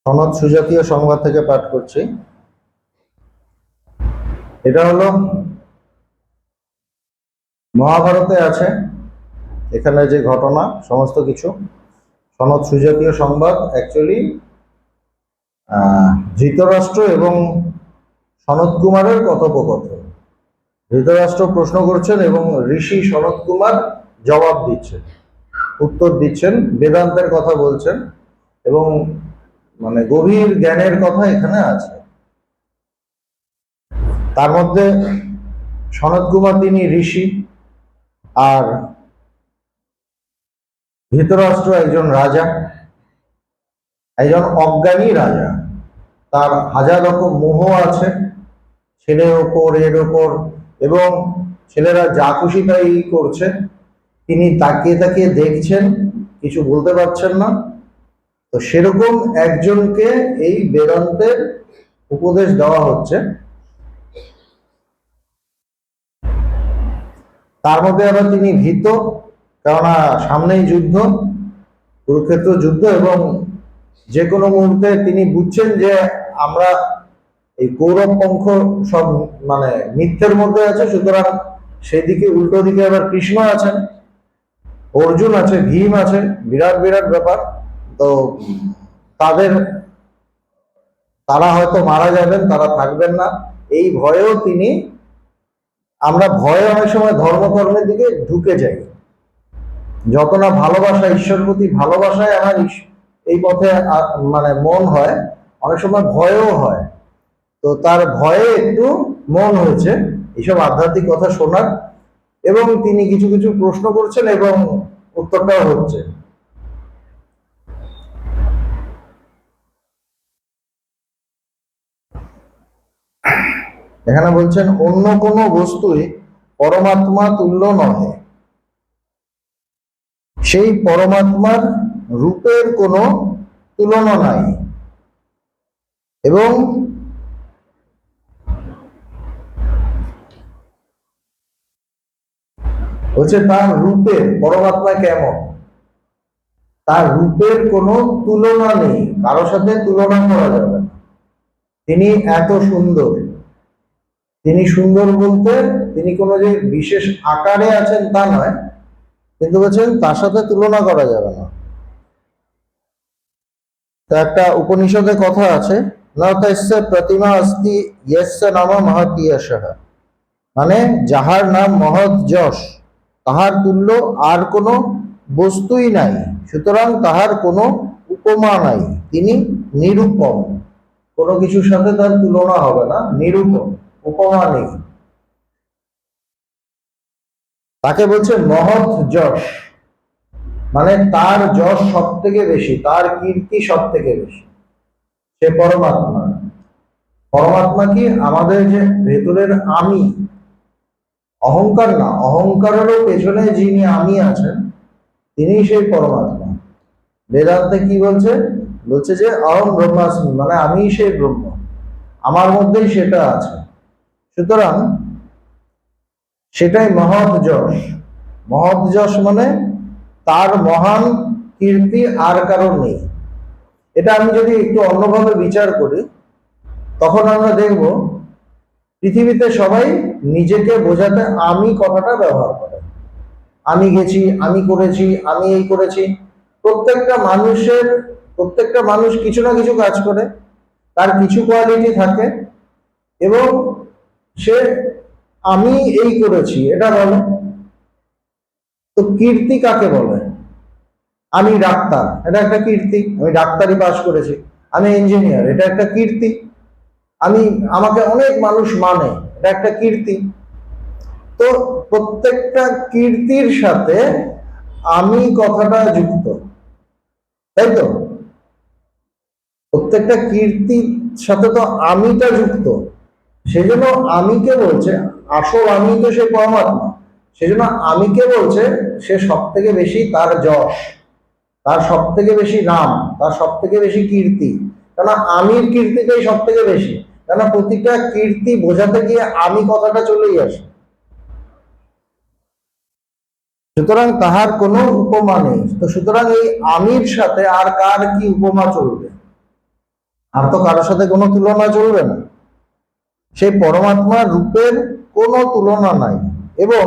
সনদ সুজাতীয় সংবাদ থেকে পাঠ করছি। এটা হলো মহাভারতে আছে, এখানে যে ঘটনা সমস্ত কিছু। সনদ সুজাতীয় সংবাদ অ্যাকচুয়ালি ধৃতরাষ্ট্র এবং সনৎ কুমারের কথোপকথন। ধৃতরাষ্ট্র প্রশ্ন করছেন এবং ঋষি সনৎ কুমার জবাব দিচ্ছেন, উত্তর দিচ্ছেন, বেদান্তের কথা বলছেন এবং মানে গভীর জ্ঞানের কথা এখানে আছে। তার মধ্যে সনৎ কুমার তিনি ঋষি, আর ধৃতরাষ্ট্র একজন রাজা, একজন অজ্ঞানী রাজা। তার হাজার রকম মোহ আছে ছেলের ওপর, এর ওপর, এবং ছেলেরা যা খুশি তাই করছে। তিনি তাকিয়ে তাকিয়ে দেখছেন, কিছু বলতে পারছেন না। তো সেরকম একজনকে এই বেদান্তের উপদেশ দেওয়া হচ্ছে। তার মধ্যে আবার তিনি ভীত, কেননা সামনেই যুদ্ধ, কুরুক্ষেত্র যুদ্ধ, এবং যে কোনো মুহূর্তে তিনি বুঝছেন যে আমরা এই কৌরব পক্ষ সব মানে মিথ্যের মধ্যে আছে। সুতরাং সেদিকে উল্টো দিকে আবার কৃষ্ণ আছেন, অর্জুন আছে, ভীম আছে, বিরাট বিরাট ব্যাপার। তো তারা হয়তো মারা যাবেন, তারা থাকবেন না, এই ভয়েও তিনি, আমরা ভয়ে অনেক সময় ধর্মকর্মের দিকে ঢুকে যাই। যত না ভালোবাসা, ঈশ্বর প্রতি ভালোবাসায় আমার এই পথে মানে মন হয়, অনেক সময় ভয়ও হয়। তো তার ভয়ে একটু মন হয়েছে এইসব আধ্যাত্মিক কথা শোনার, এবং তিনি কিছু কিছু প্রশ্ন করছেন এবং উত্তরটাও হচ্ছে। এখানে বলছেন, অন্য কোনো বস্তুই পরমাত্মা তুল্য নহে, সেই পরমাত্মার রূপের কোনো তুলনা নাই, এবং হচ্ছে তার রূপের, পরমাত্মা কেমন, তার রূপের কোনো তুলনা নেই, কারোর সাথে তুলনা করা যাবে না। তিনি এত সুন্দর, তিনি সুন্দর বলতে তিনি কোনো যে বিশেষ আকারে আছেন তা নয়, কিন্তু বলছেন তার সাথে তুলনা করা যাবে না। তো একটা উপনিষদে কথা আছে, না তস্য প্রতিমা অস্তি ইয়স্য নাম মহৎ যশঃ, মানে যাহার নাম মহৎ যশ, তাহার তুল্য আর কোনো বস্তুই নাই, সুতরাং তাহার কোনো উপমা নাই, তিনি নিরূপম, কোনো কিছুর সাথে তার তুলনা হবে না, নিরূপম, উপমা নেই। তাকে বলছে মহৎ যশ, মানে তার যশ সব থেকে বেশি, তার কীর্তি সব থেকে বেশি। সে পরমাত্মা। পরমাত্মা কি আমাদের যে ভেতরের আমি, অহংকার না, অহংকারেরও পেছনে যিনি আমি আছেন তিনি সেই পরমাত্মা। বেদান্তে কি বলছে, বলছে যে অহং ব্রহ্মাস্মি, মানে আমি সেই ব্রহ্ম, আমার মধ্যেই সেটা আছে। সুতরাং সেটাই মহৎ যশ। মহৎ যশ মানে তার মহান কীর্তি আর কারণ নেই। এটা আমি যদি একটু অন্যভাবে বিচার করি, তখন আমরা দেখব পৃথিবীতে সবাই নিজেকে বোঝাতে আমি কথাটা ব্যবহার করে। আমি গেছি, আমি করেছি, আমি এই করেছি। প্রত্যেকটা মানুষ কিছু না কিছু কাজ করে, তার কিছু কোয়ালিটি থাকে, এবং সে আমি এই করেছি এটা বলে। তো কীর্তি কাকে বলে? আমি ডাক্তার, এটা একটা কীর্তি, আমি ডাক্তারি পাশ করেছি। আমি ইঞ্জিনিয়ার, এটা একটা কীর্তি। আমাকে অনেক মানুষ মানে, এটা একটা কীর্তি। তো প্রত্যেকটা কীর্তির সাথে আমি কথাটা যুক্ত, তাই তো? প্রত্যেকটা কীর্তির সাথে তো আমিটা যুক্ত। সেজন্য আমিকে বলছে, আসল আমি তো সে পরমাত্মা, সেজন্য আমিকে বলছে সে সব থেকে বেশি, তার যশ, তার সব থেকে বেশি নাম, তার সব থেকে বেশি কীর্তি। কেন আমির কীর্তিটাই সব থেকে বেশি, কেন প্রতিটা কীর্তি বোঝাতে গিয়ে আমি কথাটা চলেই আসে। সুতরাং তাহার কোনো উপমা নেই। তো সুতরাং এই আমির সাথে আর কার কি উপমা চলবে? আর তো কারোর সাথে কোনো তুলনা চলবে না। সেই পরমাত্মার রূপের কোনো তুলনা নাই, এবং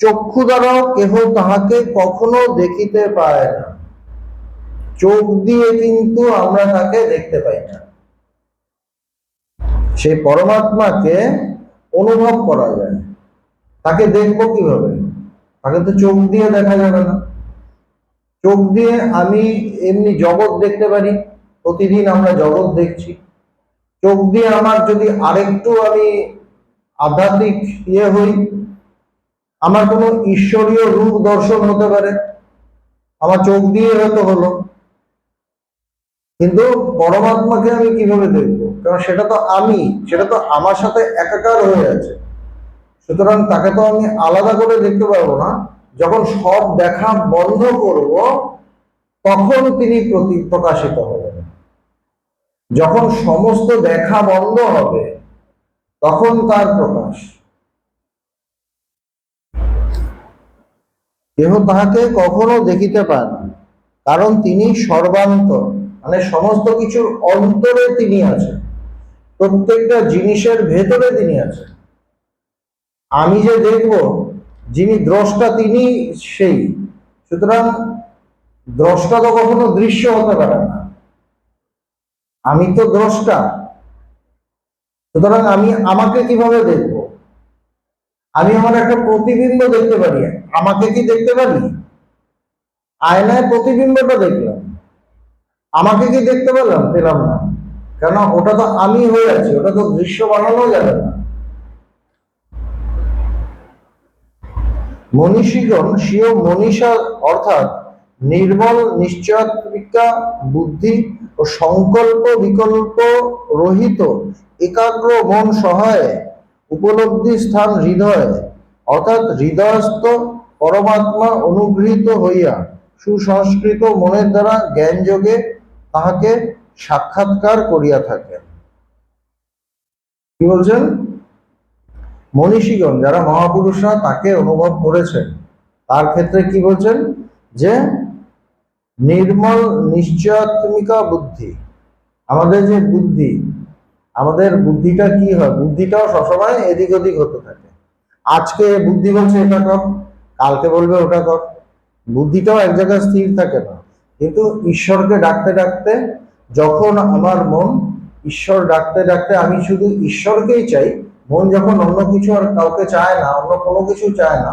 চক্ষু দ্বারাও কেহ তাহাকে কখনো দেখিতে পায় না। চোখ দিয়ে কিন্তু আমরা তাকে দেখতে পাই না। সেই পরমাত্মাকে অনুভব করা যায়। তাকে দেখবো কিভাবে? তাকে তো চোখ দিয়ে দেখা যাবে না। চোখ দিয়ে আমি এমনি জগৎ দেখতে পারি, প্রতিদিন আমরা জগৎ দেখছি। চোখ দিয়ে আমার যদি আরেকটু আমি আধ্যাত্মিক হই, আমার কোনো ঈশ্বরীয় রূপ দর্শন হতে পারে, আমার চোখ দিয়ে হয়তো হলো। কিন্তু পরমাত্মাকে আমি কিভাবে দেখবো? কারণ সেটা তো আমি, সেটা তো আমার সাথে একাকার হয়ে আছে। সুতরাং তাকে তো আমি আলাদা করে দেখতে পারবো না। যখন সব দেখা বন্ধ করব, তখন তিনি প্রকাশিত হবেন। যখন সমস্ত দেখা বন্ধ হবে, তখন তার প্রকাশ। কেহ তাহাকে কখনো দেখিতে পায় না, কারণ তিনি সর্বান্তর, মানে সমস্ত কিছুর অন্তরে তিনি আছেন, প্রত্যেকটা জিনিসের ভেতরে তিনি আছেন। আমি যে দেখব, যিনি দ্রষ্টা তিনি সেই। সুতরাং দ্রষ্টা তো কখনো দৃশ্য হতে পারে না, আমি তো দ্রষ্টা। সুতরাং আমি আমাকে কিভাবে দেখব? আমি আমার একটা প্রতিবিম্ব দেখতে পারি, আমাকে কি দেখতে পারি? আয়নায় প্রতিবিম্বটা দেখলাম, আমাকে কি দেখতে পেলাম না। কেন? ওটা তো আমি হয়ে আছি, ওটা তো দৃশ্য বানানো যাবে না। মনীষীগণ স্বীয় মনীষা অর্থাৎ নির্মল নিশ্চয়াত্মিকা বুদ্ধি ও সংকল্প বিকল্প রহিত একাগ্র মন সহায়ে উপলব্ধি স্থান হৃদয় অর্থাৎ হৃদয়স্থ পরমাত্মা অনুগৃহীত হইয়া সুসংস্কৃত মনের দ্বারা জ্ঞান যোগে তাহাকে সাক্ষাৎকার করিয়া থাকেন। কি বলছেন? মনীষীগণ, যারা মহাপুরুষরা তাকে অনুভব করেছেন, তার ক্ষেত্রে কি বলছেন? যে নির্মল নিশ্চয়াত্মিকা বুদ্ধি, আমাদের যে বুদ্ধি, আমাদের বুদ্ধিটা কি হয়? বুদ্ধিটাও সবসময় এদিক ওদিক হতে থাকে। আজকে বুদ্ধি বলছে এটা কর, কালকে বলবে ওটা কর। বুদ্ধিটাও এক জায়গায় স্থির থাকে না। কিন্তু ঈশ্বরকে ডাকতে ডাকতে, যখন আমার মন ঈশ্বর ডাকতে ডাকতে আমি শুধু ঈশ্বরকেই চাই, মন যখন অন্য কিছু আর কাউকে চায় না, অন্য কোনো কিছু চায় না,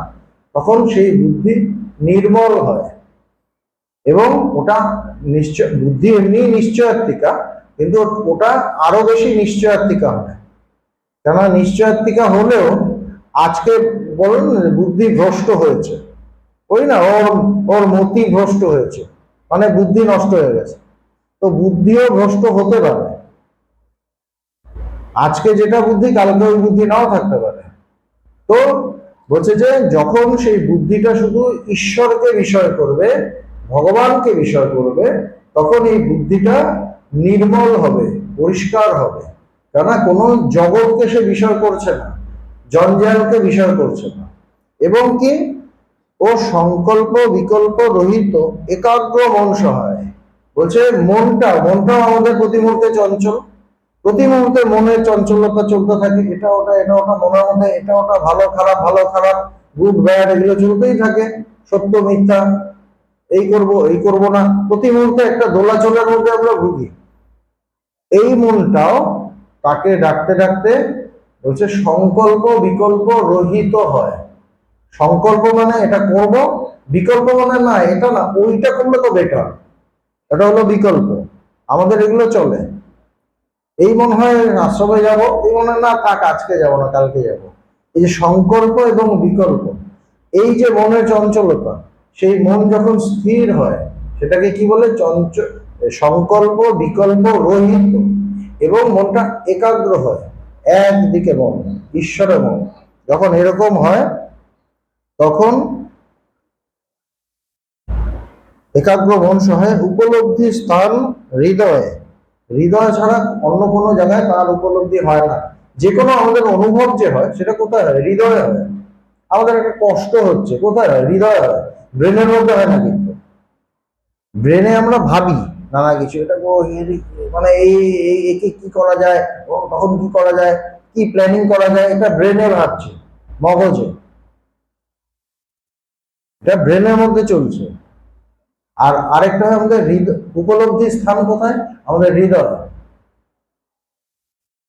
তখন সেই বুদ্ধি নির্মল হয়। এবং ওটা নিশ্চয়, বুদ্ধি এমনি নিশ্চয়াত্মিকা, কিন্তু ওটা আরো বেশি নিশ্চয়াত্মিকা হয়। কেননা নিশ্চয়াত্মিকা হলেও আজকে বলুন বুদ্ধি ভ্রষ্ট হয়েছে, ওই না, ওর ওর মতি ভ্রষ্ট হয়েছে, মানে বুদ্ধি নষ্ট হয়ে গেছে। তো বুদ্ধিও ভ্রষ্ট হতে পারে। আজকে যেটা বুদ্ধি, কালকে ওই বুদ্ধি নাও থাকতে পারে। তো বলছে যে যখন সেই বুদ্ধিটা শুধু ঈশ্বরকে বিষয় করবে, ভগবানকে বিষয় করবে, তখন এই বুদ্ধিটা নির্মল হবে, পরিষ্কার হবে। কেননা কোনো জগৎকে সে বিষয় করছে না, জঞ্জালকে বিষয় করছে না। এবং কি, ও সংকল্প বিকল্প রহিত একাগ্র মন সহায়। বলছে মনটাও আমাদের প্রতি মুহূর্তে চঞ্চল, প্রতি মুহূর্তে মনের চঞ্চলতা চলতে থাকে, এটা ওটা মনের মধ্যে এটা ওটা, ভালো খারাপ, গুড ব্যাড, এগুলো চলতেই থাকে, সত্য মিথ্যা, এই করব না, প্রতি মুহূর্তে একটা দোলাচলের মধ্যে আমরা ভুগি। এই মনটাও তাকে ডাকতে ডাকতে বলছে সংকল্প বিকল্প রহিত হয়। সংকল্প মানে এটা করব, বিকল্প মানে না এটা না, ওইটা করলে তো বেটার, এটা হলো বিকল্প। আমাদের এগুলো চলে। এই মনে হয় আশ্রমে যাব, এই মনে হয় না থাক আজকে যাব না কালকে যাব। এই যে সংকল্প এবং বিকল্প, এই যে মনের চঞ্চলতা, সেই মন যখন স্থির হয় সেটাকে কি বলে? সংকল্প বিকল্প রহিত, এবং মনটা একাগ্র হয়, একদিকে মন, ঈশ্বরে মন। যখন এরকম হয় তখন একাগ্র মন সহায় উপলব্ধি স্থান হৃদয়ে। হৃদয় ছাড়া অন্য কোনো জায়গায় তার উপলব্ধি হয় না। যে কোনো আমাদের অনুভব যে হয় সেটা কোথায় হয়? হৃদয়ে হয়। আমাদের একটা কষ্ট হচ্ছে, কোথায় হয়? হৃদয়ে হয়, ব্রেনের মধ্যে হয় না। কিন্তু ব্রেনে আমরা ভাবি, নানা কিছু, এটা মানে একে কি করা যায়, তখন কি করা যায়, কি প্ল্যানিং করা যায়, এটা ব্রেনে ভাবছে, মগজে, এটা ব্রেনের মধ্যে চলছে। আর আরেকটা হয় আমাদের উপলব্ধি স্থান কোথায়, আমাদের হৃদয়,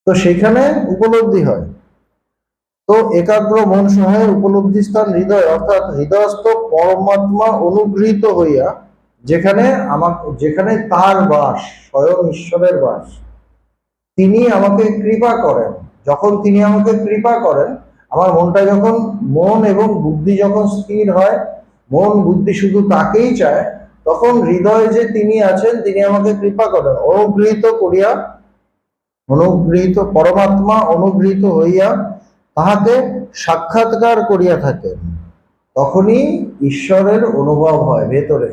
তো সেখানে উপলব্ধি হয়। তো একাগ্র মন সহায়ের উপলব্ধি স্থান হৃদয়, অর্থাৎ হৃদয়স্থ পরমাত্মা অনুগৃহীত হইয়া যেখানে তার বাস, স্বয়ং ঈশ্বরের বাস, তিনি আমাকে কৃপা করেন। যখন তিনি আমাকে কৃপা করেন, আমার মন এবং বুদ্ধি যখন স্থির হয়, মন বুদ্ধি শুধু তাকেই চায়, তখন হৃদয়ে যে তিনি আছেন, তিনি আমাকে কৃপা করেন, পরমাত্মা অনুগৃহীত হইয়া তাহাকে সাক্ষাৎকার করিয়া থাকেন। তখনই ঈশ্বরের অনুভব হয় ভেতরে,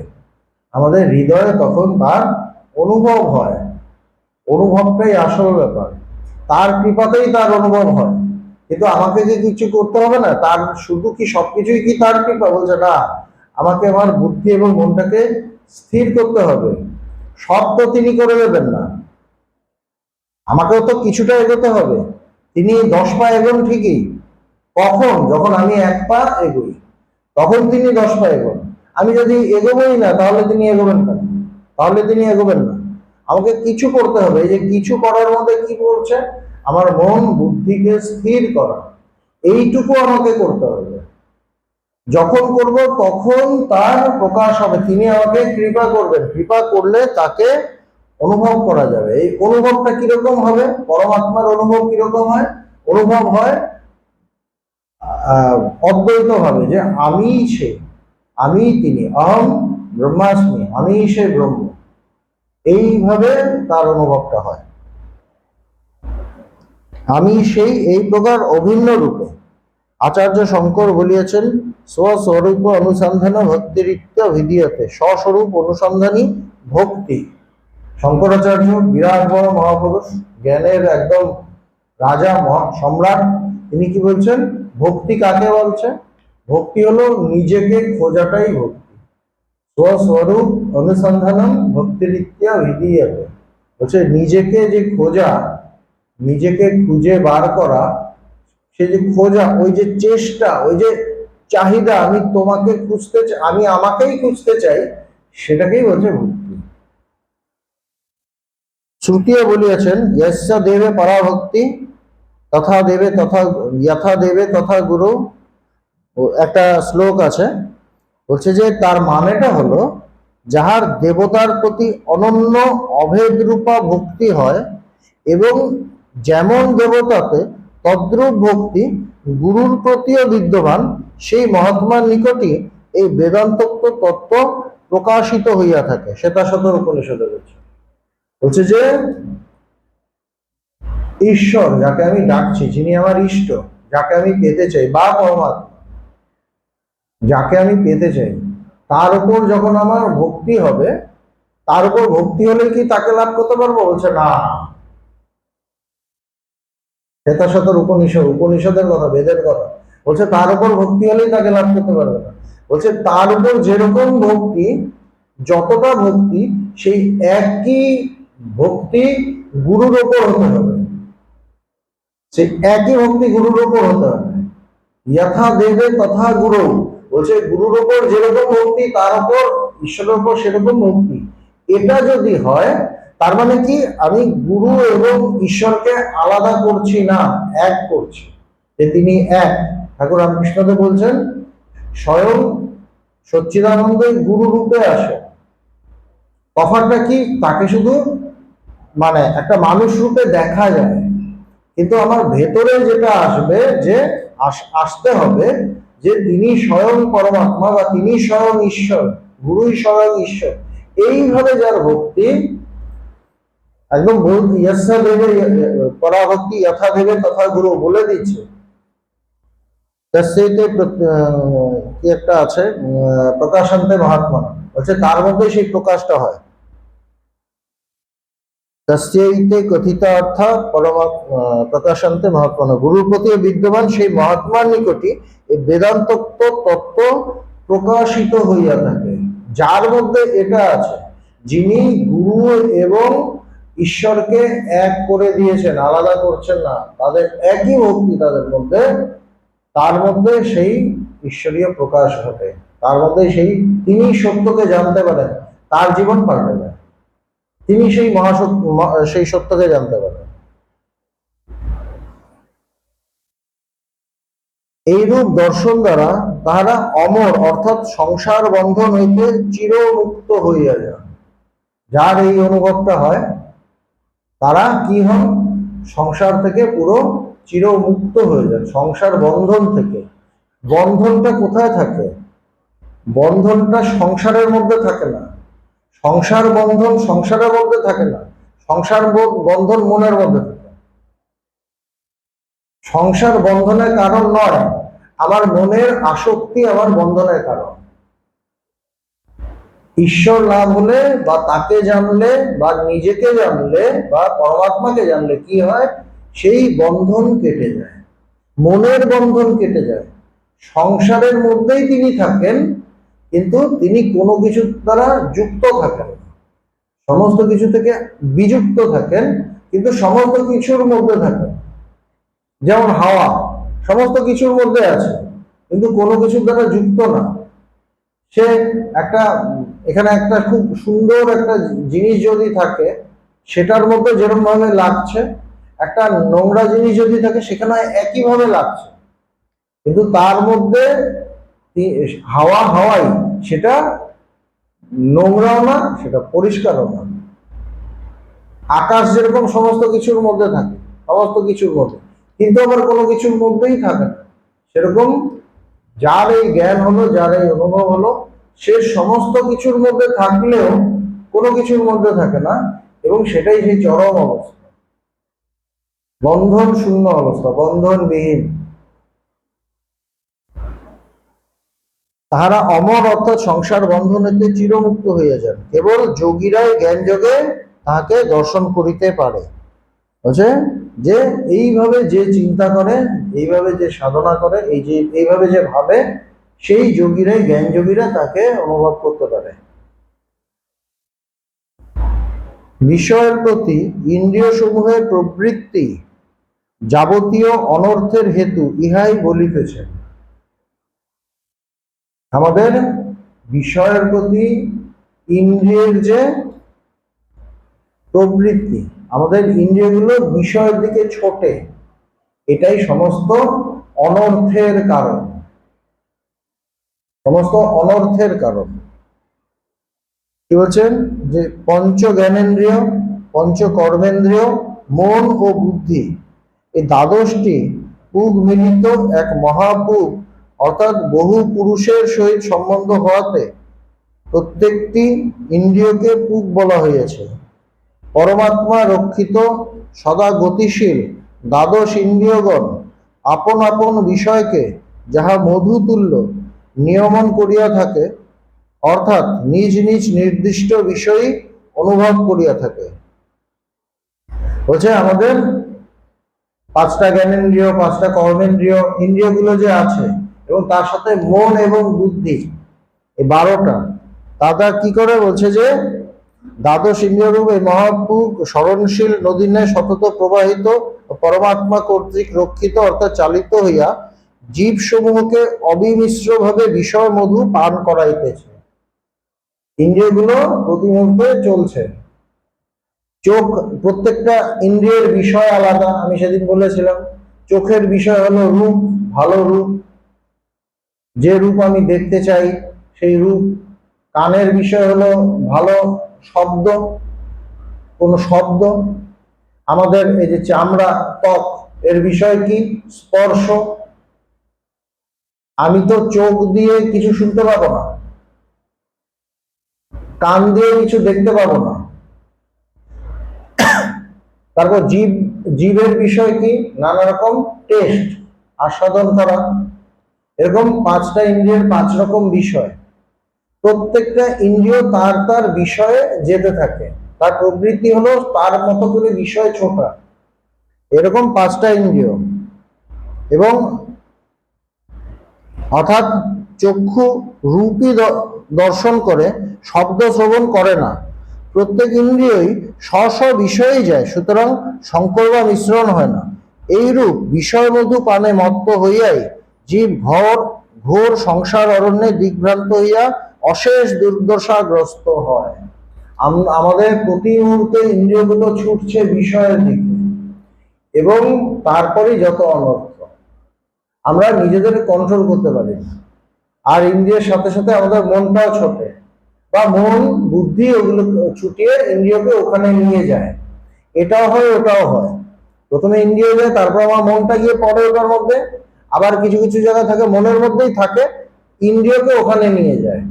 আমাদের হৃদয়ে তখন তার অনুভব হয়। অনুভবটাই আসল ব্যাপার, তার কৃপাতেই তার অনুভব হয়। কিন্তু আমাকে যে কিছু করতে হবে না, তার শুধু কি সবকিছুই কি তার কৃপা? বলছে না, আমাকে আমার বুদ্ধি এবং মনটাকে স্থির করতে হবে। সব তো তিনি করে দেবেন না, আমাকেও তো কিছুটা এগোতে হবে। তিনি 10 পা এগোন ঠিকই, কখন? যখন আমি 1 পা এগোই, তখন তিনি 10 পা এগোন। আমি যদি এগোবই না, তাহলে তিনি এগোবেন না, আমাকে কিছু করতে হবে। এই যে কিছু করার মধ্যে কি বলছে, আমার মন বুদ্ধিকে স্থির করা, এইটুকু আমাকে করতে হবে। যখন করব তখন তার প্রকাশ হবে, তিনি আমাকে কৃপা করবেন। কৃপা করলে তাকে অনুভব করা যাবে। এই অনুভবটা কিরকম হবে? পরমাত্মার অনুভব কিরকম হয়? অনুভব হয় অদ্বৈত ভাবে, যে আমি সে, আমি তিনি, অহম ব্রহ্মাস্মি, আমি সে ব্রহ্ম, এইভাবে তার অনুভবটা হয়। আমি সেই এই প্রকার অভিন্ন রূপে আচার্য শঙ্কর বলিয়াছেন, স্বস্বরূপ অনুসন্ধান ভক্তিরিত্য ভিদিয়তে, স্বস্বরূপ অনুসন্ধানী ভক্তি। শঙ্করাচার্য বিরাট বড় মহাপুরুষ, জ্ঞানের একদম রাজা, সম্রাট, তিনি কি বলছেন? ভক্তি কাকে বলছে? ভক্তি হলো নিজেকে খোঁজাটাই ভক্তি। স্বস্বরূপ অনুসন্ধানম ভক্তিরিত্য ভিদিয়তে, বলছে নিজেকে যে খোঁজা, নিজেকে খুঁজে বার করা, সে যে খোঁজা, ওই যে চেষ্টা, ওই যে চাহিদা, আমি তোমাকে খুঁজতে চাই, আমি আমাকেই খুঁজতে চাই, সেটাকেই বলছে ভক্তি। শ্রুতিও বলিয়াছেন, যস্য দেবে পরাভক্তি তথা দেবে তথা যথা দেবে তথা গুরু। একটা শ্লোক আছে, বলছে যে তার মানেটা হলো, যাহার দেবতার প্রতি অনন্য অভেদরূপা ভক্তি হয় এবং যেমন দেবতাতে তদ্রূপ ভক্তি গুরুর প্রতিও বিদ্যমান, সেই মহাত্মার নিকটই এই বেদান্তোক্ত তত্ত্ব প্রকাশিত হইয়া থাকে। শ্বেতাশ্বতর উপনিষদে বলছে যে ঈশ্বর যাকে আমি ডাকছি, যিনি আমার ইষ্ট, যাকে আমি পেতে চাই, বা পরমাত্মা যাকে আমি পেতে চাই, তার উপর যখন আমার ভক্তি হবে, তার উপর ভক্তি হলে কি তাকে লাভ করতে পারবো? বলছে না, শ্বেতাশ্বতর উপনিষদের কথা, বেদের কথা বলছে, তার উপর ভক্তি হলেই তাকে লাভ করতে পারবে না। বলছে তার উপর যেরকম ভক্তি, যতটা ভক্তি, সেই একই ভক্তি গুরুর ওপর হতে হবে, সেই একই ভক্তি গুরুর ওপর হতে হবে। যথা দেবে তথা গুরু, বলছে গুরুর ওপর যেরকম ভক্তি, তার উপর ঈশ্বরের উপর সেরকম ভক্তি। এটা যদি হয়, তার মানে কি, আমি গুরু এবং ঈশ্বরকে আলাদা করছি না, এক করছি, যে তিনি এক। ঠাকুর রামকৃষ্ণদেব বলছেন, স্বয়ং সচ্চিদানন্দ গুরু রূপে আসে। তফাৎটা কি? তাকে শুধু মানে একটা মানুষ রূপে দেখা যায়, কিন্তু আমার ভেতরে যেটা আসবে, যে আসতে হবে, যে তিনি স্বয়ং পরমাত্মা, বা তিনি স্বয়ং ঈশ্বর, গুরুই স্বয়ং ঈশ্বর। এইভাবে যার ভক্তি, একদম যস্য দেবে পরাভক্তি যথা দেবে তথা গুরু বলে দিচ্ছে। তস্যৈতে কি একটা আছে, প্রকাশান্তে মহাত্মা, বলছে তার মধ্যে সেই প্রকাশটা হয়। তস্যৈতে কথিত অর্থ প্রকাশান্তে মহাত্মা, গুরুর প্রতি বিদ্যমান সেই মহাত্মার নিকটই এই বেদান্তোক্ত তত্ত্ব প্রকাশিত হইয়া থাকে। যার মধ্যে এটা আছে, যিনি গুরু এবং ঈশ্বরকে এক করে দিয়েছেন, আলাদা করছেন না, তাদের একই ভক্তি তাদের মধ্যে, তার মধ্যে সেই ঈশ্বরীয় প্রকাশ ঘটে, তার মধ্যে তিনি সত্যকে জানতে পারেন, তার জীবন পাল্টে যায়, তিনি সেই সত্যকে জানতে পারেন। এইরূপ দর্শন দ্বারা তাহারা অমর অর্থাৎ সংসার বন্ধন হইতে চিরমুক্ত হইয়া যান। যার এই অনুভবটা হয় তারা কি হন? সংসার থেকে পুরো চিরমুক্ত হয়ে যান, সংসার বন্ধন থেকে। বন্ধনটা কোথায় থাকে? বন্ধনটা সংসারের মধ্যে থাকে না, সংসার বন্ধন সংসারের মধ্যে থাকে না, সংসার বন্ধন মনের মধ্যে থাকে। সংসার বন্ধনের কারণ নয়, আমার মনের আসক্তি আমার বন্ধনের কারণ। ঈশ্বর লাভ হলে বা তাকে জানলে বা নিজেকে জানলে বা পরমাত্মাকে জানলে কি হয়? সেই বন্ধন কেটে যায়, মনের বন্ধন কেটে যায়। সংসারের মধ্যেই তিনি থাকেন, কিন্তু তিনি কোনো কিছু দ্বারা যুক্ত থাকেন, সমস্ত কিছু থেকে বিযুক্ত থাকেন, কিন্তু সমস্ত কিছুর মধ্যে থাকেন। যেমন হাওয়া সমস্ত কিছুর মধ্যে আছে, কিন্তু কোনো কিছুর দ্বারা যুক্ত না। সে এখানে একটা খুব সুন্দর একটা জিনিস যদি থাকে, সেটার মধ্যে যেরকম ভাবে লাগছে, একটা নোংরা জিনিস যদি থাকে সেখানে একইভাবে লাগছে, কিন্তু তার মধ্যে হাওয়াই, সেটা নোংরাও না, সেটা পরিষ্কারও না। আকাশ যেরকম সমস্ত কিছুর মধ্যে থাকে, সমস্ত কিছুর মধ্যে, কিন্তু আবার কোনো কিছুর মধ্যেই থাকে না, সেরকম যার এই জ্ঞান হলো, যার এই অনুভব হলো, সে সমস্ত কিছুর মধ্যে থাকলেও কোনো কিছুর মধ্যে থাকে না, এবং সেটাই সেই চরম অবস্থা, বন্ধন শূন্য অবস্থা, বন্ধনবিহীন। তাহারা অমর অর্থাৎ সংসার বন্ধন হইতে চিরমুক্ত হইয়া যান। কেবল যোগীরাই জ্ঞান যোগে তাহাকে দর্শন করিতে পারে। বুঝছে? যে এইভাবে যে চিন্তা করে, এইভাবে যে সাধনা করে, এইভাবে যে ভাবে, সেই যোগীরাই, জ্ঞান যোগীরা তাকে অনুভব করতে পারে। বিষয়ের প্রতি ইন্দ্রিয় সমূহের প্রবৃত্তি যাবতীয় অনর্থের হেতু ইহাই বলিতেছে। আমাদের বিষয়ের প্রতি ইন্দ্রিয়ের যে প্রবৃত্তি, আমাদের ইন্দ্রিয়গুলো বিষয়ের দিকে ছোটে, এটাই সমস্ত অনর্থের কারণ, সমস্ত অনর্থের কারণ। কি বলছেন? যে পঞ্চ জ্ঞানেন্দ্রিয়, পঞ্চ কর্মেন্দ্রিয়, মন ও বুদ্ধি, এই দ্বাদশটি পুগ মিলিত এক মহাপুগ অর্থাৎ বহু পুরুষের সহিত সম্বন্ধ হওয়াতে প্রত্যেকটি ইন্দ্রিয়কে পুগ বলা হইয়াছে। পরমাত্মা রক্ষিত সদা গতিশীল দ্বাদশ ইন্দ্রিয়গণ আপন আপন বিষয়কে যাহা মধু তুল্য নিয়মন করিয়া থাকে, অর্থাৎ নিজ নিজ নির্দিষ্ট বিষয় অনুভব করিয়া থাকে। বলছে আমাদের পাঁচটা জ্ঞানেন্দ্রিয়, পাঁচটা কর্মেন্দ্রিয়, ইন্দ্রিয়গুলো যে আছে, এবং তার সাথে মন এবং বুদ্ধি, এই 12টা, তারা কি করে? বলছে যে দ্বাদশ ইন্দ্রিয়রূপ এই মহাপুগ স্মরণশীল নদীর ন্যায় সতত প্রবাহিত, পরমাত্মা কর্তৃক রক্ষিত অর্থাৎ চালিত হইয়া জীব সমূহকে অবিমিশ্র ভাবে বিষয় মধু পান করাইতেছে। ইন্দ্রিয়গুলো প্রতি মুহূর্তে চলছে। চোখ, প্রত্যেকটা ইন্দ্রিয়ের বিষয় আলাদা। আমি সেদিন বলেছিলাম, চোখের বিষয় হলো রূপ, ভালো রূপ, যে রূপ আমি দেখতে চাই সেই রূপ। কানের বিষয় হলো ভালো শব্দ, কোন শব্দ। আমাদের এই যে চামড়া, ত্বক, এর বিষয় কি? স্পর্শ। আমি তো চোখ দিয়ে কিছু শুনতে পাবো না, কান দিয়ে কিছু দেখতে পাবো না। তারপর জীবের বিষয় কি? নানা রকম টেস্ট, আস্বাদন করা। এরকম পাঁচটা ইন্দ্রিয়ের 5 রকম বিষয়। প্রত্যেকটা ইন্দ্রিয় তার তার বিষয়ে যেতে থাকে, তার প্রবৃত্তি হলো তার মতো করে বিষয় ছোটা। এরকম 5টা ইন্দ্রিয়। এবং অর্থাৎ চক্ষু রূপী দর্শন করে, শব্দ শ্রবণ করে না। প্রত্যেক ইন্দ্রিয়ই স্ব স্ব বিষয়েই যায়, সুতরাং সংকর বা মিশ্রণ হয় না। এইরূপ বিষয় মধু পানে মত্ত হইয়াই জীব ঘোর সংসার অরণ্যে দিগ্ভ্রান্ত হইয়া অশেষ দুর্দশাগ্রস্ত হয়। আমাদের প্রতি মুহূর্তে ইন্দ্রিয়গুলো ছুটছে বিষয়ের দিকে, এবং তারপরে যত অনর্থ, আমরা নিজেদের কন্ট্রোল করতে পারি না। আর ইন্দ্রিয়ের সাথে সাথে আমাদের মনটাও ছোটে, বা মন বুদ্ধি ওগুলো ছুটিয়ে ইন্দ্রিয়কে ওখানে নিয়ে যায়। এটাও হয় ওটাও হয়, প্রথমে ইন্দ্রিয় যায়, তারপর আমার মনটা গিয়ে পড়ে ওটার মধ্যে, আবার কিছু কিছু জায়গা থাকে মনের মধ্যেই থাকে, ইন্দ্রিয়কে ওখানে নিয়ে যায়।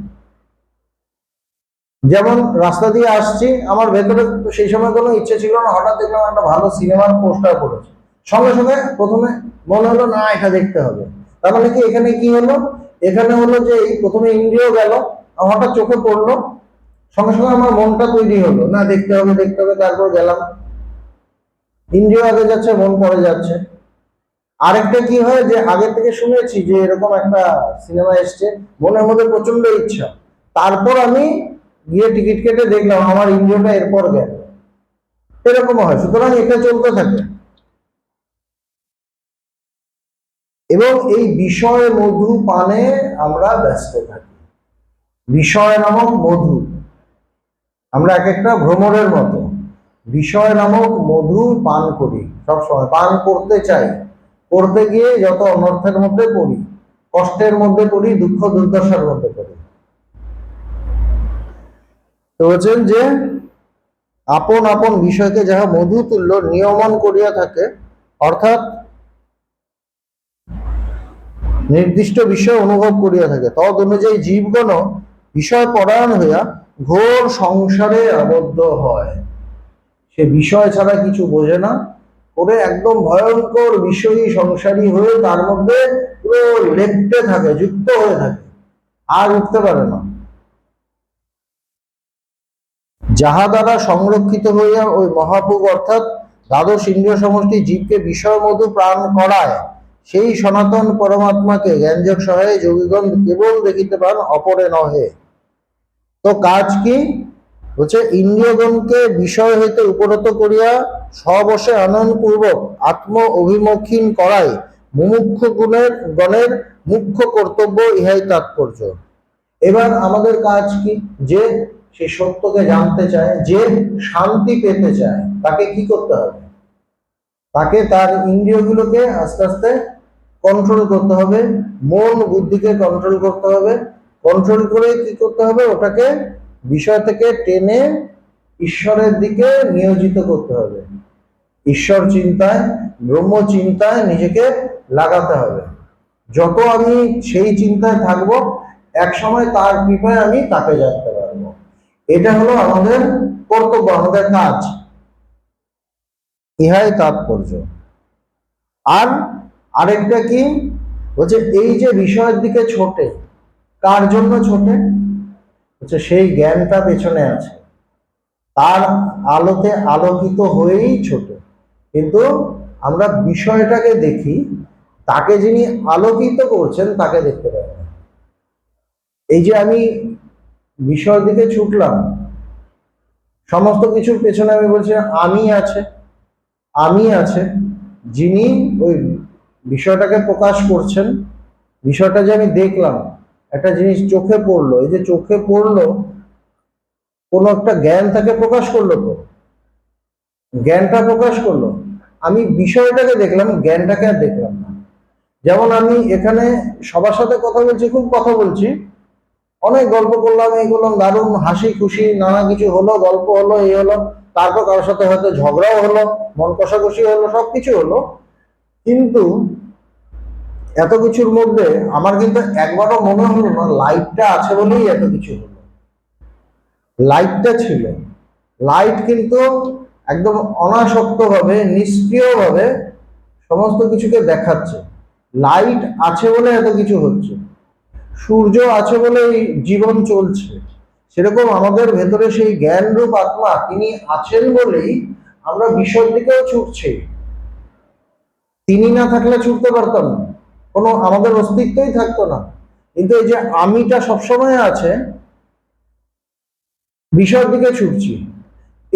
যেমন রাস্তা দিয়ে আসছি, আমার ভেতরে সেই সময় কোনো ইচ্ছে ছিল না, হঠাৎ দেখলাম একটা ভালো সিনেমার পোস্টার পড়েছে, সঙ্গে সঙ্গে প্রথমে মনে হলো না এটা দেখতে হবে। তার মানে কি এখানে কি হলো, এখানে হলো যে এই প্রথমে ইন্দ্রিয় গেল, হঠাৎ চোখে পড়লো, সঙ্গে সঙ্গে আমার মনটা তৈরি হলো না দেখতে হবে দেখতে হবে, তারপর গেলাম। ইন্দ্রিয় আগে যাচ্ছে, মন পরে যাচ্ছে। আরেকটা কি হয় যে আগে থেকে শুনেছি যে এরকম একটা সিনেমা এসছে, মনের মধ্যে প্রচন্ড ইচ্ছা, তারপর আমি গিয়ে টিকিট কেটে দেখলাম, আমার ইন্দ্রিয়টা এরপর গেল, এরকম হয়। সুতরাং এটা চলতে থাকে, এবং এই বিষয় মধু পানে আমরা ব্যস্ত থাকি। বিষয় নামক মধু, আমরা এক একটা ভ্রমরের মতো বিষয় নামক মধু পান করি, সবসময় পান করতে চাই, করতে গিয়ে যত অনর্থের মধ্যে পড়ি, কষ্টের মধ্যে পড়ি, দুঃখ দুর্দশার মধ্যে পড়ি। তো বলছেন যে আপন আপন বিষয়কে যাহা মধু তুল্য নিয়মন করিয়া থাকে, অর্থাৎ নির্দিষ্ট বিষয় অনুভব করিয়া থাকে, তদ অনুযায়ী জীবগণ বিষয় পরায়ণ হইয়া ঘোর সংসারে আবদ্ধ হয়। সে বিষয় ছাড়া কিছু বোঝে না, করে একদম ভয়ঙ্কর বিষয়ী সংসারী হয়ে তার মধ্যে পুরো লেপ্টে থাকে, যুক্ত হয়ে থাকে, আর উঠতে পারে না। যাহা দ্বারা সংরক্ষিত হইয়া ওই মহাভোগ অর্থাৎ দ্বাদশ ইন্দ্রিয় সমষ্টি জীবকে বিষয় মধু প্রাণ করায়, সেই সনাতন পরমাত্মাকে জ্ঞানযোগ সহায়ে যোগীগণ কেবল দেখিতে পান, অপরে নহে। তো কাজ কি হচ্ছে, ইন্দ্রিয়গণকে বিষয় হইতে উপরত করিয়া স্ববশে আনয়ন পূর্বক আত্ম অভিমুখীন করাই মুমুক্ষু গণের মুখ্য কর্তব্য, ইহাই তাৎপর্য। এবার আমাদের কাজ কি, যে সে সত্যকে জানতে চায়, যে শান্তি পেতে চায়, তাকে কি করতে হবে, তাকে তার ইন্দ্রিয়গুলোকে আস্তে আস্তে কন্ট্রোল করতে হবে, মন বুদ্ধিকে কন্ট্রোল করতে হবে, কন্ট্রোল করে কি করতে হবে, ওটাকে বিষয় থেকে টেনে ঈশ্বরের দিকে নিয়োজিত করতে হবে, ঈশ্বর চিন্তায়, ব্রহ্ম চিন্তায় নিজেকে লাগাতে হবে। যত আমি সেই চিন্তায় থাকবো, এক সময় তার কৃপায় আমি তাকে জানতে পারবো। এটা হলো আমাদের কর্তব্য, আমাদের কাজ, ইহাই তাৎপর্য। আর আরেকটা কি বলছে, এই যে বিষয়ের দিকে ছোটে, কার জন্য ছোটে, হচ্ছে সেই জ্ঞানটা পেছনে আছে, তার আলোতে আলোকিত হয়েই ছোটে। কিন্তু আমরা বিষয়টাকে দেখি, তাকে যিনি আলোকিত করছেন তাকে দেখতে পাই না। এই যে আমি বিষয়ের দিকে ছুটলাম, সমস্ত কিছুর পেছনে আমি বলছি আমি আছে, আমি আছে, যিনি ওই বিষয়টাকে প্রকাশ করছেন। বিষয়টা যে আমি দেখলাম, একটা জিনিস চোখে পড়লো, এই যে চোখে পড়লো, কোনো একটা জ্ঞান তাকে প্রকাশ করলো, তো জ্ঞানটা প্রকাশ করলো, আমি বিষয়টাকে দেখলাম, জ্ঞানটাকে আর দেখলাম না। যেমন আমি এখানে সবার সাথে কথা বলছি, খুব কথা বলছি, অনেক গল্প করলাম, এই করলাম, দারুণ হাসি খুশি নানা কিছু হলো, গল্প হলো, এই হলো, তারপর কারোর সাথে হয়তো ঝগড়াও হলো, মন কষাকষি হলো, সবকিছু হলো, কিন্তু এত কিছুর মধ্যে আমার কিন্তু একবারও মনে হলো না লাইটটা আছে বলেই এত কিছু হলো। লাইটটা ছিল, লাইট কিন্তু একদম অনাসক্ত ভাবে, নিষ্ক্রিয় ভাবে সমস্ত কিছুকে দেখাচ্ছে। লাইট আছে বলে এত কিছু হচ্ছে, সূর্য আছে বলে এই জীবন চলছে। সেরকম আমাদের ভেতরে সেই জ্ঞান রূপ আত্মা, তিনি আছেন বলেই আমরা বিষয়ের দিকেও ছুটছি। তিনি না থাকলে ছুটতে পারতাম না, কোনো আমাদের অস্তিত্বই থাকতো না। কিন্তু এই যে আমিটা সবসময় আছে, বিষয়ের দিকে ছুটছি।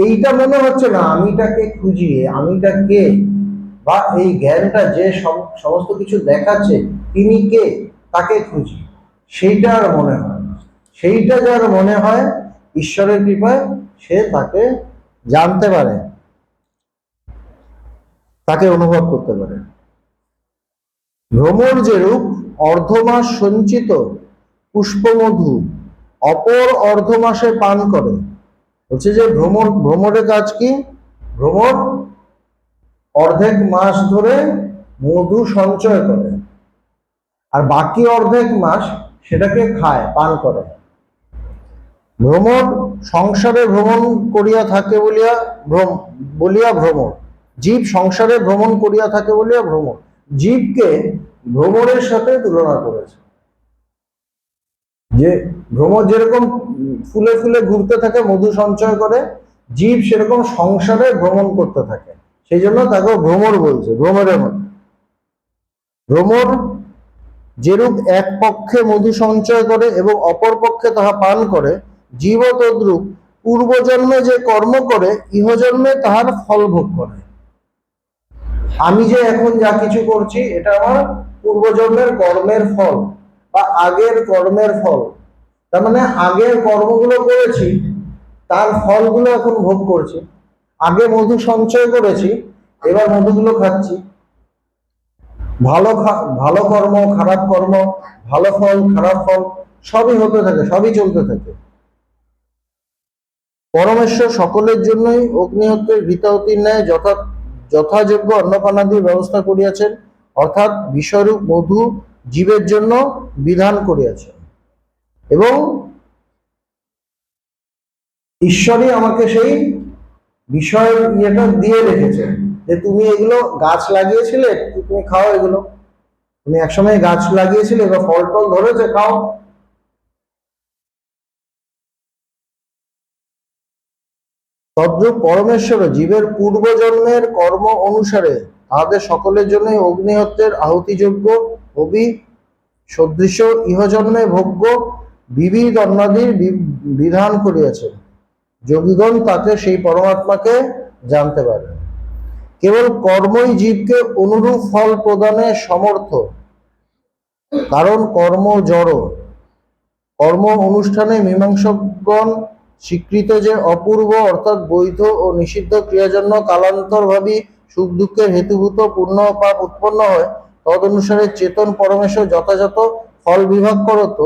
এইটা মনে হচ্ছে না আমিটাকে খুঁজিয়ে আমিটা কে, বা এই জ্ঞানটা যে সমস্ত কিছু দেখাচ্ছে তিনি কে তাকে খুঁজি, সেইটা আর মনে হয় না। সেইটা যার মনে হয় ঈশ্বরের কৃপায় সে তাকে জানতে পারে, তাকে অনুভব করতে পারে। ভ্রমর যে রূপ অর্ধমাস সঞ্চিত পুষ্পমধু অপর অর্ধমাসে পান করে। বলছে যে ভ্রমরের কাজ কি? ভ্রমর অর্ধেক মাস ধরে মধু সঞ্চয় করে, আর বাকি অর্ধেক মাস সেটাকে খায়, পান করে। ভ্রমর সংসারে ভ্রমণ করিয়া থাকে বলিয়া ভ্রমর, জীব সংসারে ভ্রমণ করিয়া থাকে বলিয়া ভ্রমর। জীবকে ভ্রমরের সাথে তুলনা করেছে, যে ভ্রমর যেরকম ফুলে ফুলে ঘুরতে থাকে মধু সঞ্চয় করে, জীব সেরকম সংসারে ভ্রমণ করতে থাকে, সেই জন্য তাকে ভ্রমর বলছে। ভ্রমরের মতো ভ্রমর যেরূপ এক পক্ষে মধু সঞ্চয় করে এবং অপর পক্ষে তাহা পান করে, জীব তদ্রূপ পূর্বজন্মে যে কর্ম করে ইহজন্মে তাহার ফল ভোগ করে। আমি যে এখন যা কিছু করছি এটা আমার পূর্বজন্মের কর্মের ফল বা আগের কর্মের ফল। তার মানে আগের কর্মগুলো করেছি, তার ফলগুলো এখন ভোগ করছি। আগে মধু সঞ্চয় করেছি, এবার মধুগুলো খাচ্ছি। ভালো কর্ম, খারাপ কর্ম, ভালো ফল, খারাপ ফল সবই হতে থাকে, সবই চলতে থাকে। পরমেশ্বর সকলের জন্যই অগ্নিহোত্রের ঘৃতাহুতির ন্যায় যথাযোগ্য অন্নপানাদির ব্যবস্থা করিয়াছেন, অর্থাৎ বিষয়রূপ মধু জীবের জন্য বিধান করিয়াছেন। এবং ঈশ্বরই আমাকে সেই বিষয়ের ইয়েটা দিয়ে রেখেছে, যে তুমি এগুলো গাছ লাগিয়েছিলে, তুমি খাও এগুলো, তুমি একসময় গাছ লাগিয়েছিলে, এবার ফল টল ধরেছে, খাও। তদ্রূপ পরমেশ্বর জীবের পূর্বজন্মের কর্ম অনুসারে তাহাদের সকলের জন্য অগ্নিহোত্রের আহুতিযোগ্য অবি সদৃশ ইহজন্মে ভোগ্য বিবিধ অন্নাদির বিধান করিয়াছেন। যোগীগণ তাকে সেই পরমাত্মাকে জানতে পারে। কেবল কর্মই জীবকে অনুরূপ ফল প্রদানে সমর্থ, কারণ কর্ম জড়। কর্ম অনুষ্ঠানে মীমাংসকগণ স্বীকৃত যে অপূর্ব অর্থাৎ বৈধ ও নিষিদ্ধ ক্রিয়াজন্য কালান্তরভাবী সুখ দুঃখের হেতুভূত পুণ্য ও পাপ উৎপন্ন হয়, তদ অনুসারে চেতন পরমেশ্বর যথাযথ ফল বিভাগ করত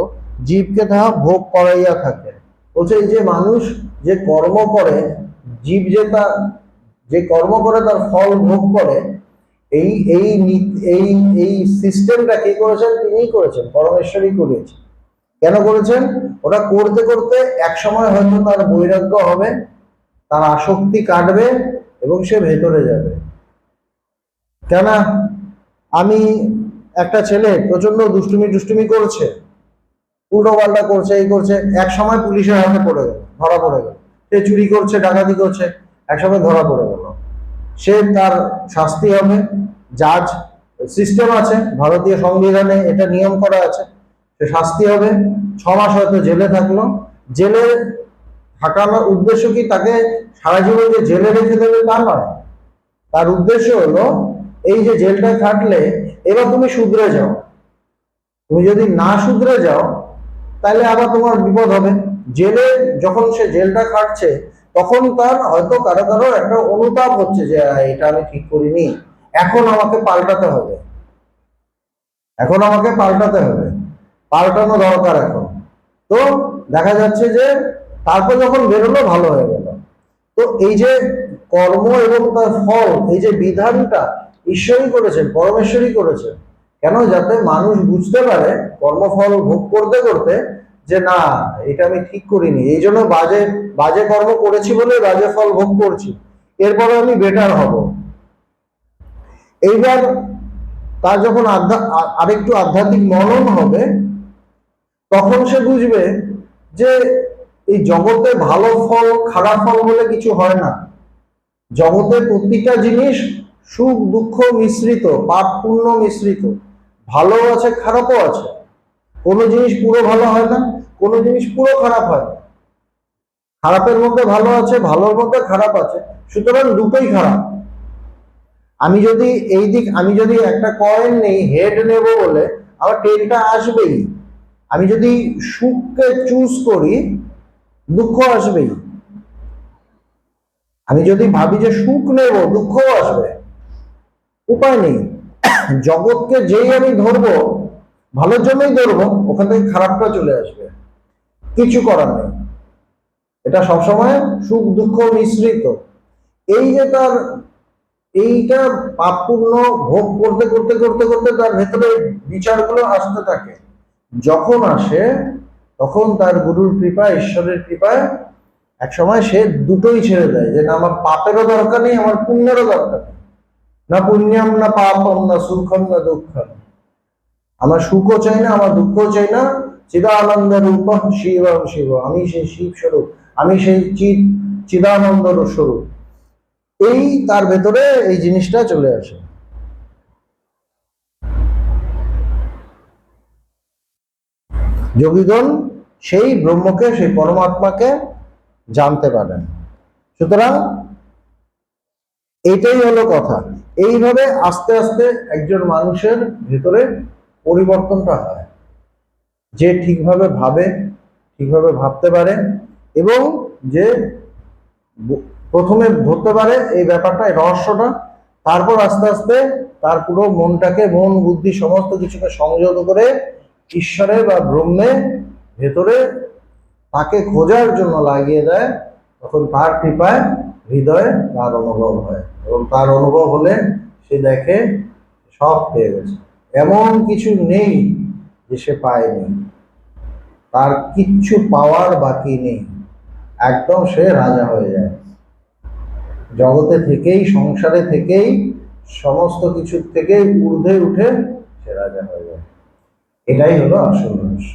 জীবকে তাহা ভোগ করাইয়া থাকে। বলছে এই যে মানুষ যে কর্ম করে, জীব যে কর্ম করে তার ফল ভোগ করে, এই এই এই এই সিস্টেমটা কে করেছেন? তিনিই করেছেন, পরমেশ্বরই করেছেন। কেন করেছেন? ওটা করতে করতে এক সময় হয়তো তার বৈরাগ্য হবে, তার আসক্তি কাটবে এবং সে ভেতরে যাবে। কেন? আমি একটা ছেলে প্রচন্ড দুষ্টুমি করছে, উল্টো পাল্টা করছে, এই করছে, এক সময় পুলিশের হাতে পড়ে গেল, ধরা পড়ে গেল। সে চুরি করছে, ডাকাতি করছে, এক সময় ধরা পড়ে গেল, সে তার শাস্তি হবে। জাজ সিস্টেম আছে, ভারতীয় সংবিধানে এটা নিয়ম করা আছে, সে শাস্তি হবে। 6 মাস হয়তো জেলে থাকলো। জেলে থাকানোর উদ্দেশ্য কি তাকে সারা জীবন যে জেলে রেখে দেবে তা নয়। তার উদ্দেশ্য হলো এই যে জেলটা খাটলে এবার তুমি শুধরে যাও। তুমি যদি না শুধরে যাও তাহলে আবার তোমার বিপদ হবে। জেলে যখন সে জেলটা কাটছে তখন তার হয়তো কারো কারো একটা অনুতাপ হচ্ছে যে এটা আমি ঠিক করিনি, এখন আমাকে পাল্টাতে হবে, এখন আমাকে পাল্টাতে হবে, পাল্টানো দরকার এখন। তো দেখা যাচ্ছে যে তারপর যখন বেরোলো ভালো হয়ে গেল। তো এই যে কর্ম এবং তার ফল, এই যে বিধানটা ঈশ্বরই করেছেন, পরমেশ্বরই করেছেন। কেন? যাতে মানুষ বুঝতে পারে কর্মফল ভোগ করতে করতে যে না, এটা আমি ঠিক করিনি, এই জন্য বাজে বাজে কর্ম করেছি বলে বাজে ফল ভোগ করছি, এরপরে আমি বেটার হব। এইবার তার যখন আরেকটু আধ্যাত্মিক মনন হবে তখন সে বুঝবে যে এই জগতে ভালো ফল খারাপ ফল বলে কিছু হয় না। জগতে প্রত্যেকটা জিনিস সুখ দুঃখ মিশ্রিত, পাপ পুণ্য মিশ্রিত, ভালো আছে খারাপও আছে। কোনো জিনিস পুরো ভালো হয় না, কোনো জিনিস পুরো খারাপ হয় না। খারাপের মধ্যে ভালো আছে, ভালোর মধ্যে খারাপ আছে, সুতরাং দুটোই খারাপ। আমি যদি একটা কয়েন নেই, হেড নেব বলে, আমার টেলটা আসবেই। আমি যদি সুখকে চুজ করি, দুঃখ আসবেই। আমি যদি ভাবি যে সুখ নেব, দুঃখও আসবে, উপায় নেই। জগৎকে যেই আমি ধরবো, ভালোর জন্যই ধরবো, ওখান থেকে খারাপটা চলে আসবে, কিছু করার নেই। এটা সবসময় সুখ দুঃখ মিশ্রিত। এই যে তার এইটা পাপ পুণ্য ভোগ করতে করতে করতে করতে তার ভেতরে বিচারগুলো আসতে থাকে। যখন আসে তখন তার গুরুর কৃপা, ঈশ্বরের কৃপায় একসময় সে দুটোই ছেড়ে দেয়, যে না আমার পাপেরও দরকার নেই, আমার পুণ্যেরও দরকার নেই। না পুণ্যম না পাপম না সুখম না দুঃখম, আমার সুখও চাই না, আমার দুঃখও চাই না। চিদানন্দ রূপ শিব শিব, আমি সেই শিব স্বরূপ, আমি সেই চিদানন্দ স্বরূপ। এই তার ভেতরে এই জিনিসটা চলে আসে। যোগীগণ সেই ব্রহ্মকে, সেই পরমাত্মাকে জানতে পারেন। সুতরাং এইটাই হলো কথা। এইভাবে আস্তে আস্তে একজন মানুষের ভেতরে পরিবর্তনটা হয়, যে ঠিকভাবে ভাবে, ঠিকভাবে ভাবতে পারে, এবং যে প্রথমে ধরতে পারে এই ব্যাপারটা, এই রহস্যটা, তারপর আস্তে আস্তে তার পুরো মনটাকে, মন বুদ্ধি সমস্ত কিছুকে সংযত করে ঈশ্বরে বা ব্রহ্মে ভেতরে তাকে খোঁজার জন্য লাগিয়ে দেয়। তখন তার কৃপায় হৃদয়ে তার অনুভব হয়, এবং তার অনুভব হলে সে দেখে সব পেয়ে গেছে, এমন কিছু নেই যে সে পায়নি, তার কিচ্ছু পাওয়ার বাকি নেই, একদম সে রাজা হয়ে যায়। জগতে থেকেই, সংসারে থেকেই, সমস্ত কিছুর থেকেই ঊর্ধ্বে উঠে সে রাজা হয়ে যায়। এটাই হলো আসল রহস্য।